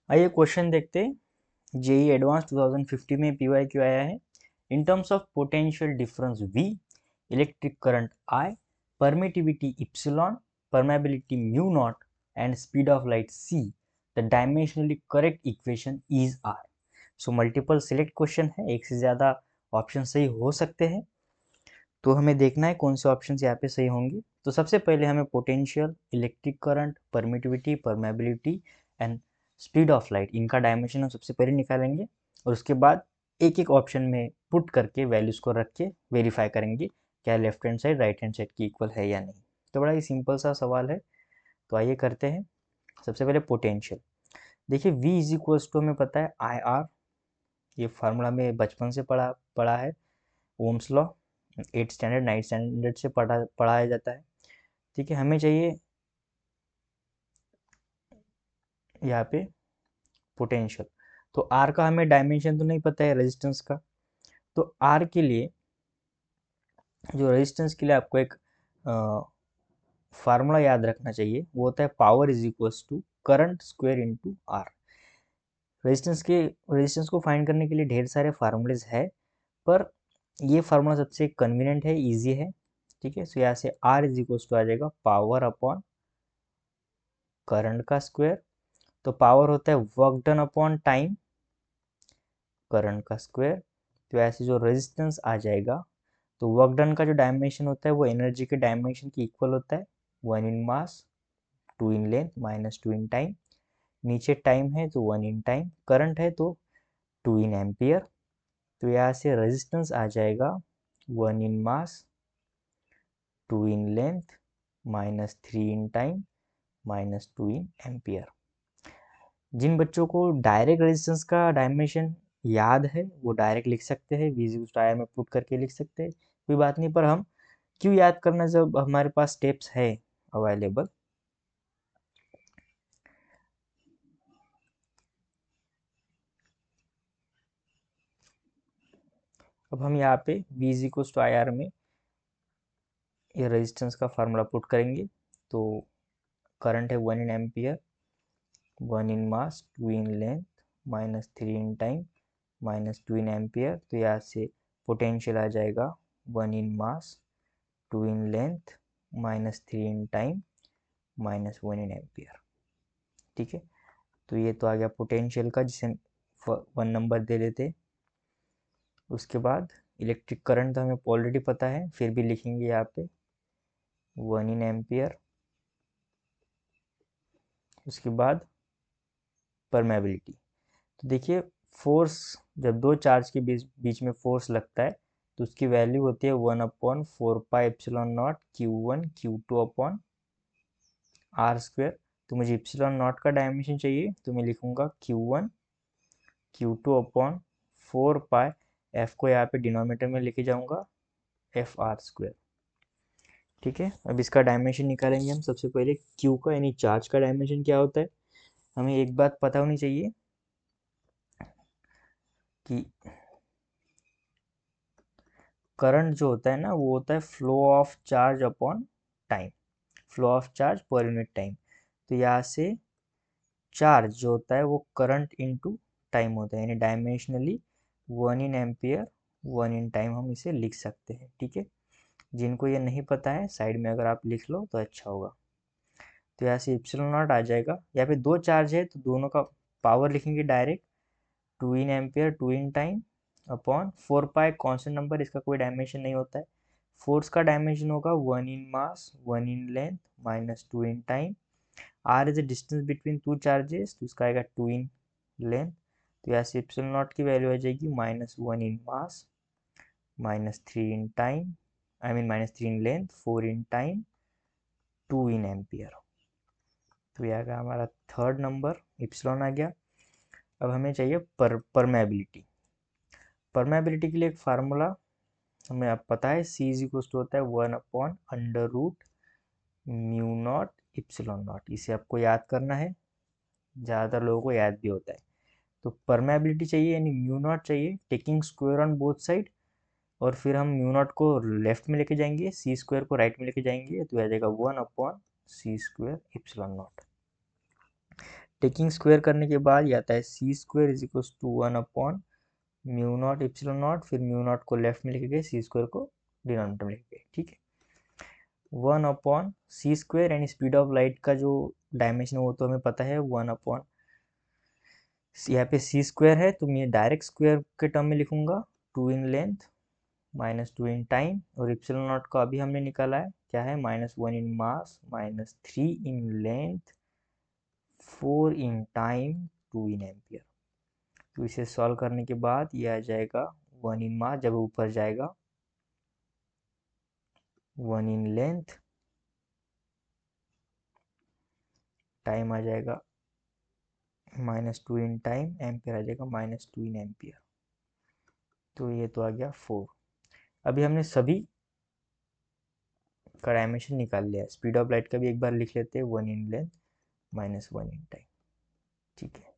आइए क्वेश्चन देखते हैं। जेई एडवांस 2050 में पीवाईक्यू आया है। In terms of potential difference V, electric current I, permittivity epsilon, permeability mu naught and speed of light c, the dimensionally correct equation is R। So multiple select question है, एक से ज़्यादा option सही हो सकते हैं, तो हमें देखना है कौन से ऑप्शन यहाँ पे सही होंगे। तो सबसे पहले हमें potential, electric current, permittivity, permeability and speed of light, इनका डायमेंशन हम सबसे पहले निकालेंगे और उसके बाद एक एक ऑप्शन में पुट करके वैल्यूज़ को रख के वेरीफाई करेंगे क्या left hand side right hand side की इक्वल है या नहीं। तो बड़ा ही सिंपल सा सवाल है, तो आइए करते हैं। सबसे पहले पोटेंशियल देखिए, V इज इक्वल्स टू हमें पता है IR, ये फार्मूला में बचपन से पढ़ा पढ़ा है, ओम्स लॉ 8 स्टैंडर्ड 9 स्टैंडर्ड से पढ़ाया जाता है। ठीक है, हमें चाहिए यहाँ पे पोटेंशियल। तो आर का हमें डायमेंशन तो नहीं पता है रेजिस्टेंस का, तो आर के लिए जो रेजिस्टेंस के लिए आपको एक फार्मूला याद रखना चाहिए, वो होता है power is equals to current square into R. Resistance को फाइंड करने के लिए ढेर सारे फार्मूलेज है, पर ये फार्मूला सबसे कन्वीनियंट है, इजी है। ठीक है, सो यहाँ से आर इज इक्वल्स टू आ जाएगा पावर अपॉन करंट का स्क्वायर। तो पावर होता है work done upon time, current का स्क्वायर। तो ऐसे जो रेजिस्टेंस आ जाएगा, तो वर्क डन का जो डायमेंशन होता है वो एनर्जी के डायमेंशन की इक्वल होता है, 1 in mass 2 in length minus 2 in time. नीचे टाइम है तो 1 इन टाइम, करंट है तो 2 इन एम्पियर। तो यहाँ से रेजिस्टेंस आ जाएगा 1 in mass 2 in length minus 3 in time minus 2 in ampere. जिन बच्चों को डायरेक्ट रेजिस्टेंस का डायमेंशन याद है वो डायरेक्ट लिख सकते हैं, वी में पुट करके लिख सकते हैं, कोई बात नहीं। पर हम क्यों याद करना जब हमारे पास स्टेप्स है अवेलेबल। अब हम यहाँ पे V is equal to IR में ये रेजिस्टेंस का फार्मूला पुट करेंगे। तो करंट है 1 in ampere, 1 in mass 2 in length minus 3 in time minus 2 in ampere. तो यहाँ से पोटेंशियल आ जाएगा 1 in mass 2 in length minus 3 in time minus 1 in ampere. ठीक है, तो ये तो आ गया पोटेंशियल का, जिसे 1 नंबर दे देते। उसके बाद इलेक्ट्रिक करंट तो हमें ऑलरेडी पता है, फिर भी लिखेंगे यहाँ पे 1 इन एम्पियर। उसके बाद परमेबिलिटी, तो देखिए फोर्स, जब दो चार्ज के बीच बीच में फोर्स लगता है तो उसकी वैल्यू होती है 1/4πε0 Q1 Q2 upon are square. तो मुझे इप्सिलॉन नॉट का डायमेंशन चाहिए, तो मैं लिखूंगा Q1 Q2 अपॉन 4 पाई, एफ को यहाँ पे डिनोमिनेटर में लेके जाऊंगा, एफ आर स्क्वेयर। ठीक है, अब इसका डायमेंशन निकालेंगे हम। सबसे पहले क्यू का यानी चार्ज का डायमेंशन क्या होता है, हमें एक बात पता होनी चाहिए कि करंट जो होता है ना वो होता है flow of charge upon time, flow of charge per unit time. तो यहाँ से चार्ज जो होता है वो करंट इनटू टाइम होता है, यानी dimensionally 1 in ampere 1 in time हम इसे लिख सकते हैं। ठीक है, जिनको ये नहीं पता है साइड में अगर आप लिख लो तो अच्छा होगा। तो यहाँ से इप्सिलॉन नॉट आ जाएगा, यहाँ पे दो चार्ज है तो दोनों का पावर लिखेंगे direct, 2 in ampere 2 in time upon 4 pi, constant number, इसका कोई डायमेंशन नहीं होता है। फोर्स का डायमेंशन होगा 1 in mass 1 in length minus 2 in time. R is the distance between two charges, तो इसका आएगा 2 इन लेंथ। तो यहाँ से एप्सिलॉन नॉट की वैल्यू आ जाएगी -1 in mass -3 in time, I mean -3 in length 4 in time 2 in ampere. तो ये आ गया हमारा थर्ड नंबर, एप्सिलॉन आ गया। अब हमें चाहिए परमेबिलिटी। परमेबिलिटी के लिए एक फार्मूला हमें अब पता है, C इज इक्वल टू होता है 1/√μ नॉट इप्सिलॉन नॉट। इसे आपको याद करना है, ज़्यादातर लोगों को याद भी होता है। तो परमेबिलिटी चाहिए यानी म्यू नॉट चाहिए, taking square on both side, और फिर हम म्यू नॉट को लेफ्ट में लेके जाएंगे, सी स्क्वायर को राइट में लेके जाएंगे, तो आ जाएगा 1/c² epsilon not. Taking square करने के बाद ये आता है C square is equal to 1 upon mu not epsilon not, फिर म्यू नॉट को लेफ्ट में लिखेंगे, सी स्क्वायर को डिनोमिनेटर में लिखेंगे, ठीक है। 1 upon C square and speed of light का जो डायमेंशन है वो तो हमें पता है 1 अपॉन, यहाँ पे सी स्क्वायर है तो मैं डायरेक्ट स्क्वायर के टर्म में लिखूंगा, 2 in length minus 2 in time, और इप्सिलॉन नॉट का अभी हमने निकाला है क्या है, -1 in mass minus 3 in length 4 in time 2 in ampere. तो इसे सॉल्व करने के बाद ये आ जाएगा 1 इन मास, जब ऊपर जाएगा 1 इन लेंथ, टाइम आ जाएगा -2 इन टाइम, एम्पियर आ जाएगा -2 इन एम्पियर। तो ये तो आ गया 4। अभी हमने सभी का डायमेंशन निकाल लिया है। स्पीड ऑफ लाइट का भी एक बार लिख लेते हैं, 1 इन लेंथ -1 इन टाइम, ठीक है।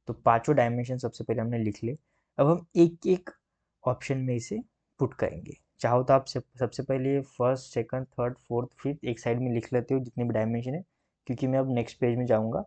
तो पांचों डायमेंशन सबसे पहले हमने लिख लिए। अब हम एक एक ऑप्शन में इसे पुट करेंगे। चाहो तो आप सबसे पहले first second third fourth fifth एक साइड में लिख लेते हो जितने भी डायमेंशन है, क्योंकि मैं अब नेक्स्ट पेज में जाऊंगा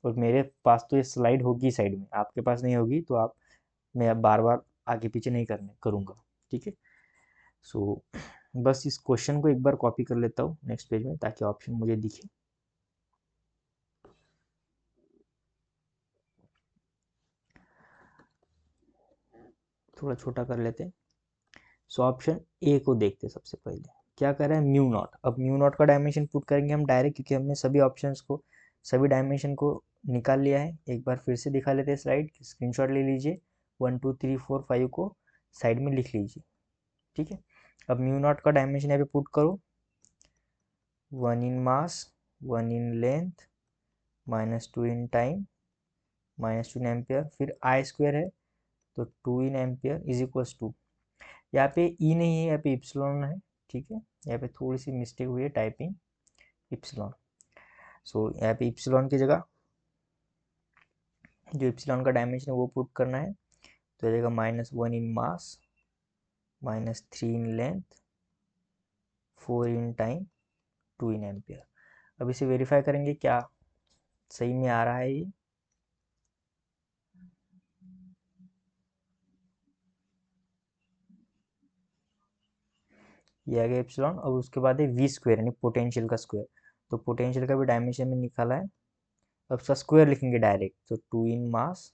और मेरे पास तो ये स्लाइड होगी साइड में, आपके पास नहीं होगी, तो आप, मैं अब बार बार आगे पीछे नहीं करने करूँगा, ठीक है। सो बस इस क्वेश्चन को एक बार कॉपी कर लेता हूँ नेक्स्ट पेज में, ताकि ऑप्शन मुझे दिखे। थोड़ा छोटा कर लेते हैं। सो ऑप्शन ए को देखते हैं सबसे पहले, क्या कर रहा है, म्यू नॉट। अब म्यू नॉट का डायमेंशन पुट करेंगे हम डायरेक्ट, क्योंकि हमने सभी ऑप्शंस को, सभी डायमेंशन को निकाल लिया है। एक बार फिर से दिखा लेते हैं स्लाइड, स्क्रीनशॉट ले लीजिए, 1 2 3 4 5 को साइड में लिख लीजिए, ठीक है। अब म्यू नॉट का डायमेंशन यहाँ पे पुट करो, 1 in mass 1 in length -2 in time -2 in ampere, फिर आई स्क्वायर है तो 2 in ampere is equals to, यहाँ पे ई नहीं है, यहाँ पे इप्सिलॉन है, ठीक है। यहाँ पे थोड़ी सी मिस्टेक हुई है टाइपिंग, इप्सिलॉन। सो यहाँ पे इप्सिलॉन की जगह जो इप्सिलॉन का डायमेंशन है वो पुट करना है, तो जाएगा -1 in mass -3 in length 4 in time 2 in ampere. अब इसे वेरीफाई करेंगे क्या सही में आ रहा है ये आ गया एप्सिलॉन। और उसके बाद है वी स्क्वायर यानी पोटेंशियल का स्क्वायर, तो पोटेंशियल का भी डायमेंशन में निकाला है। अब उसका स्क्वायर लिखेंगे डायरेक्ट, तो 2 इन mass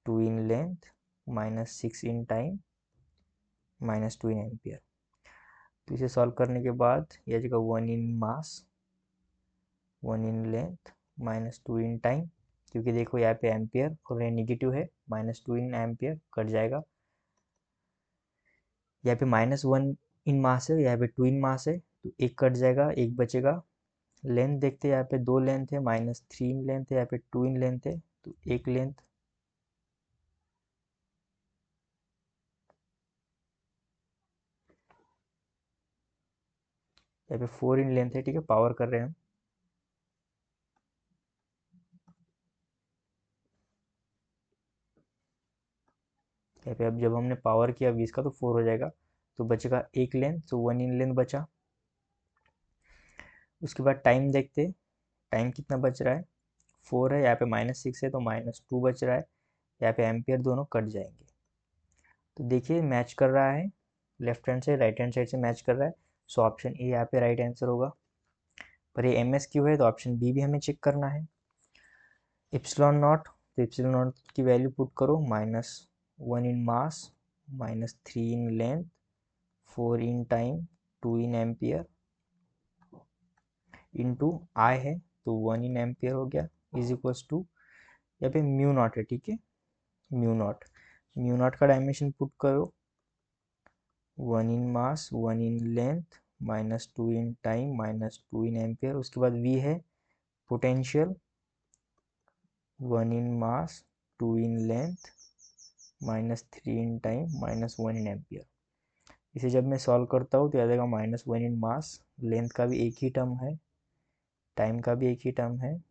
2 in length -6 in time -2 in ampere. तो इसे सॉल्व करने के बाद ये आ जाएगा 1 in mass 1 in length -2 in time, क्योंकि देखो यहाँ पे एम्पियर और ये निगेटिव है, -2 इन एम्पियर कट जाएगा। यहाँ पे -1 इन मास है, यहाँ पे 2 इन मास है, तो एक कट जाएगा, एक बचेगा। लेंथ देखते हैं, यहाँ पे दो लेंथ है, -3 इन लेंथ है, यहाँ पे 2 इन लेंथ है, तो एक लेंथ, यहाँ पे 4 इन लेंथ है, ठीक है। पावर कर रहे हैं हम, यहाँ पे अब जब हमने पावर किया 20 का तो 4 हो जाएगा, तो बचेगा एक लेंथ, तो 1 इन लेंथ बचा। उसके बाद टाइम देखते, टाइम कितना बच रहा है, 4 है, यहाँ पे -6 है तो -2 बच रहा है, यहाँ पे एम्पियर दोनों कट जाएंगे। तो देखिए मैच कर रहा है, लेफ्ट हैंड से राइट हैंड साइड से मैच कर रहा है। सो ऑप्शन ए यहाँ पे राइट आंसर होगा। पर ये एम एस क्यू है तो ऑप्शन बी भी हमें चेक करना है। इप्सिलॉन नॉट, तो इप्सिलॉन नॉट की वैल्यू पुट करो, -1 in mass -3 in length 4 in time 2 in ampere into I है तो 1 इन एम्पियर हो गया, इज इक्वल्स टू, यहाँ पे म्यू नॉट है, ठीक है। म्यू नॉट, म्यू नॉट का डायमेंशन पुट करो, 1 in mass 1 in length -2 in time -2 in ampere. उसके बाद वी है potential, 1 in mass 2 in length -3 in time -1 in ampere. इसे जब मैं सॉल्व करता हूँ तो याद आएगा -1 इन मास, लेंथ का भी एक ही टर्म है, टाइम का भी एक ही टर्म है,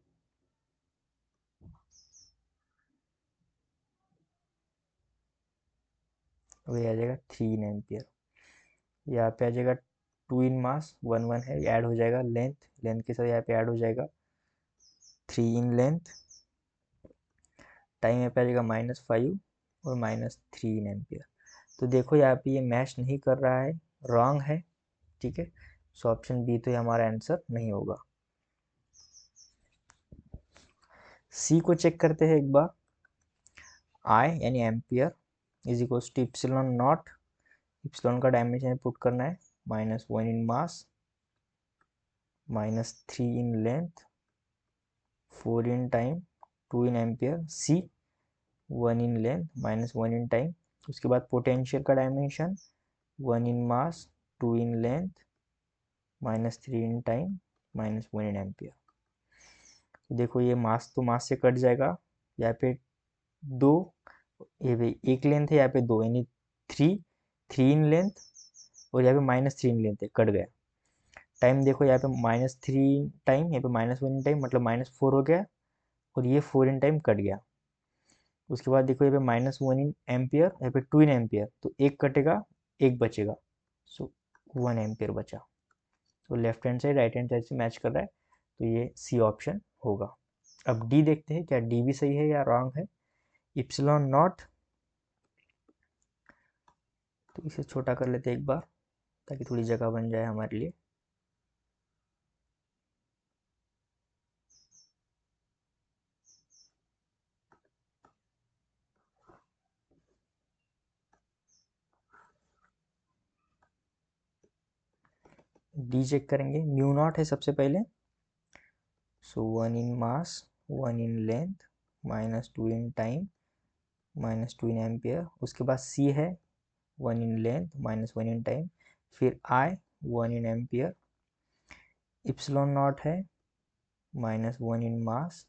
वही आ जाएगा 3 इन एम्पियर। यहाँ पे आ जाएगा 2 इन मास 1 1 है, ऐड हो जाएगा लेंथ, लेंथ के साथ यहाँ पे ऐड हो जाएगा 3 इन लेंथ, टाइम यहाँ पे आ जाएगा -5 और -3 इन एम्पियर। तो देखो यहाँ पे ये मैच नहीं कर रहा है, रॉन्ग है, ठीक है। सो ऑप्शन बी तो ये हमारा आंसर नहीं होगा। सी को चेक करते हैं एक बार। आई यानी ampere is equals to epsilon naught, epsilon का डायमेंशन पुट करना है, -1 in mass, -3 in length, 4 in time, 2 in ampere. C 1 in length -1 in time. उसके बाद पोटेंशियल का dimension 1 in mass, 2 in length, -3 in time, -1 in ampere. देखो ये मास तो मास से कट जाएगा, यहाँ पे 2, ये भी एक लेंथ है, यहाँ पे 2 यानी 3 इन लेंथ, और यहाँ पे -3 इन लेंथ है, कट गया। टाइम देखो यहाँ पे -3 टाइम, यहाँ पे -1 इन टाइम, मतलब -4 हो गया, और ये 4 इन टाइम कट गया। उसके बाद देखो यहाँ पे -1 इन एम्पियर, यहाँ पे 2 इन एम्पियर, तो एक कटेगा, एक बचेगा, सो 1 एम्पियर बचा। तो left hand side right hand side से मैच कर रहा है, तो ये सी ऑप्शन होगा। अब डी देखते हैं, क्या डी भी सही है या रॉन्ग है। इप्सिलॉन नॉट, तो इसे छोटा कर लेते हैं एक बार, ताकि थोड़ी जगह बन जाए हमारे लिए। डी चेक करेंगे, म्यू नॉट है सबसे पहले, सो 1 in mass, 1 in length, -2 in time, -2 in ampere. उसके बाद सी है 1 इन लेंथ, -1 इन टाइम, फिर आई 1 इन एम्पियर। इप्सिलॉन नॉट है -1 in mass,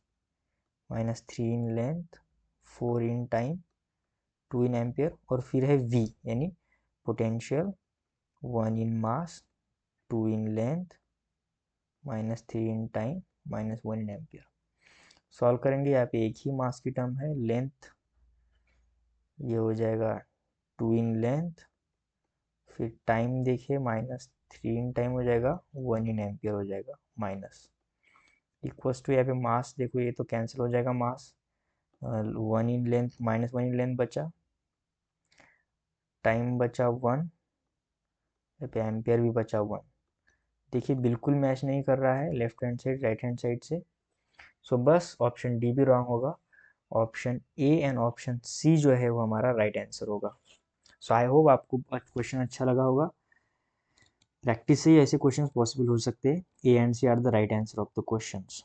-3 in length, 4 in time, 2 in ampere, और फिर है वी यानी potential 1 in mass, 2 in length, -3 in time, -1 in ampere. Solve करेंगे, यहाँ पे एक ही मास की टर्म है, लेंथ, ये हो जाएगा 2 इन लेंथ, फिर टाइम देखिए -3 इन टाइम हो जाएगा, 1 इन एम्पियर हो जाएगा, माइनस इक्वल्स टू, यहाँ पे मास देखो ये तो कैंसिल हो जाएगा, मास 1 इन लेंथ, -1 इन लेंथ बचा, टाइम बचा 1, यहाँ पे एम्पियर भी बचा 1। देखिए बिल्कुल मैच नहीं कर रहा है left hand side right hand side से, सो बस ऑप्शन डी भी रॉन्ग होगा। Option A and option C जो है वो हमारा राइट आंसर होगा। सो आई होप आपको क्वेश्चन अच्छा लगा होगा। प्रैक्टिस से ही ऐसे क्वेश्चंस पॉसिबल हो सकते हैं। A and C are the right answer of the questions.